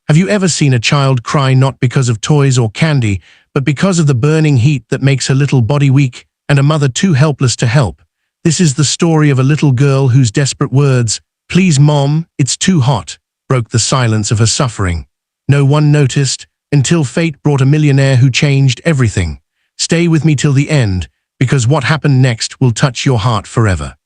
Have you ever seen a child cry not because of toys or candy, but because of the burning heat that makes her little body weak and a mother too helpless to help? This is the story of a little girl whose desperate words, "Please, Mom, it's too hot," broke the silence of her suffering. No one noticed until fate brought a millionaire who changed everything. Stay with me till the end, because what happened next will touch your heart forever.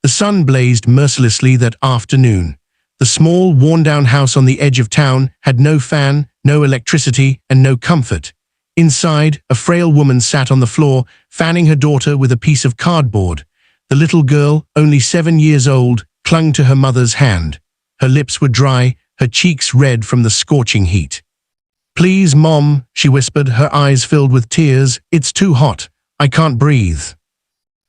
The sun blazed mercilessly that afternoon. The small, worn-down house on the edge of town had no fan, no electricity, and no comfort. Inside, a frail woman sat on the floor, fanning her daughter with a piece of cardboard. The little girl, only 7 years old, clung to her mother's hand. Her lips were dry, her cheeks red from the scorching heat. "Please, Mom," she whispered, her eyes filled with tears. "It's too hot. I can't breathe."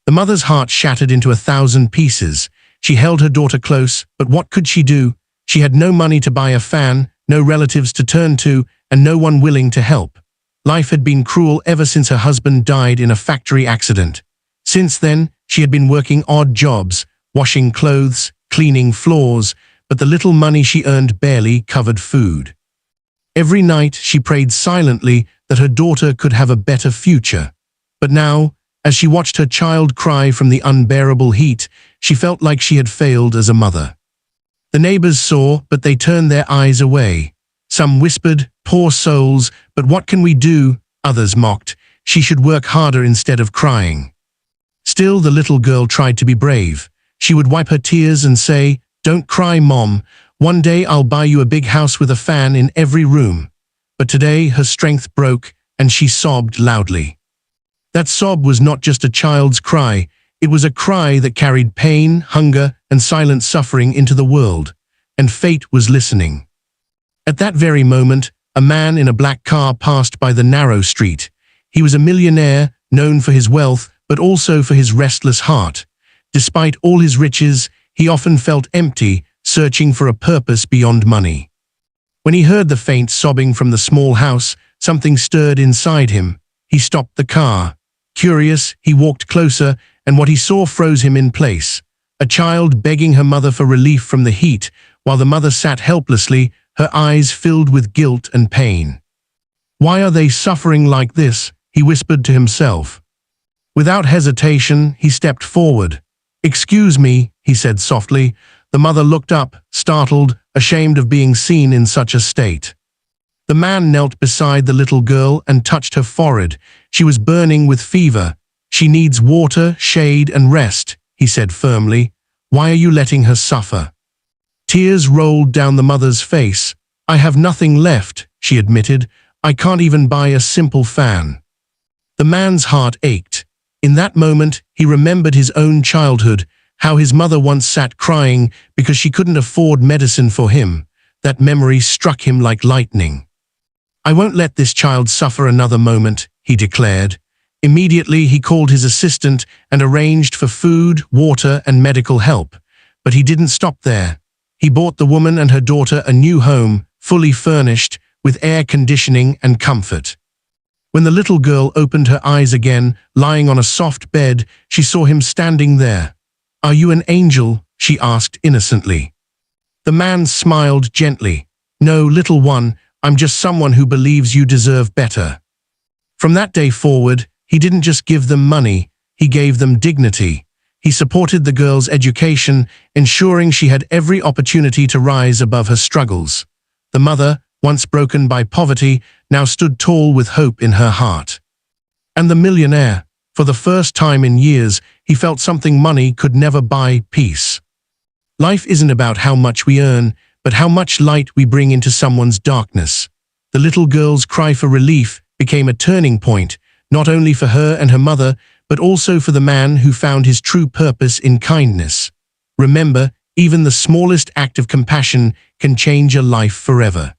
The mother's heart shattered into 1,000 pieces. She held her daughter close, but what could she do? She had no money to buy a fan, no relatives to turn to, and no one willing to help. Life had been cruel ever since her husband died in a factory accident. Since then, she had been working odd jobs, washing clothes, cleaning floors, but the little money she earned barely covered food. Every night she prayed silently that her daughter could have a better future. But now, as she watched her child cry from the unbearable heat, she felt like she had failed as a mother. The neighbors saw, but they turned their eyes away. Some whispered, "Poor souls, but what can we do?" Others mocked, "She should work harder instead of crying." Still, the little girl tried to be brave. She would wipe her tears and say, "Don't cry, Mom. One day I'll buy you a big house with a fan in every room." But today her strength broke, and she sobbed loudly. That sob was not just a child's cry, it was a cry that carried pain, hunger, and silent suffering into the world. And fate was listening. At that very moment, a man in a black car passed by the narrow street. He was a millionaire, known for his wealth, but also for his restless heart. Despite all his riches, he often felt empty, searching for a purpose beyond money. When he heard the faint sobbing from the small house, something stirred inside him. He stopped the car. Curious, he walked closer, and what he saw froze him in place. A child begging her mother for relief from the heat, while the mother sat helplessly, her eyes filled with guilt and pain. "Why are they suffering like this?" he whispered to himself. Without hesitation, he stepped forward. "Excuse me," he said softly. The mother looked up, startled, ashamed of being seen in such a state. The man knelt beside the little girl and touched her forehead. She was burning with fever. "She needs water, shade, and rest," he said firmly. "Why are you letting her suffer?" Tears rolled down the mother's face. "I have nothing left," she admitted. "I can't even buy a simple fan." The man's heart ached. In that moment, he remembered his own childhood, how his mother once sat crying because she couldn't afford medicine for him. That memory struck him like lightning. "I won't let this child suffer another moment," he declared. Immediately, he called his assistant and arranged for food, water, and medical help. But he didn't stop there. He bought the woman and her daughter a new home, fully furnished, with air conditioning and comfort. When the little girl opened her eyes again, lying on a soft bed, she saw him standing there. "Are you an angel?" she asked innocently. The man smiled gently. "No, little one, I'm just someone who believes you deserve better." From that day forward, he didn't just give them money, he gave them dignity. He supported the girl's education, ensuring she had every opportunity to rise above her struggles. The mother, once broken by poverty, now stood tall with hope in her heart. And the millionaire, for the first time in years, he felt something money could never buy: peace. Life isn't about how much we earn, but how much light we bring into someone's darkness. The little girl's cry for relief became a turning point, not only for her and her mother, but also for the man who found his true purpose in kindness. Remember, even the smallest act of compassion can change a life forever.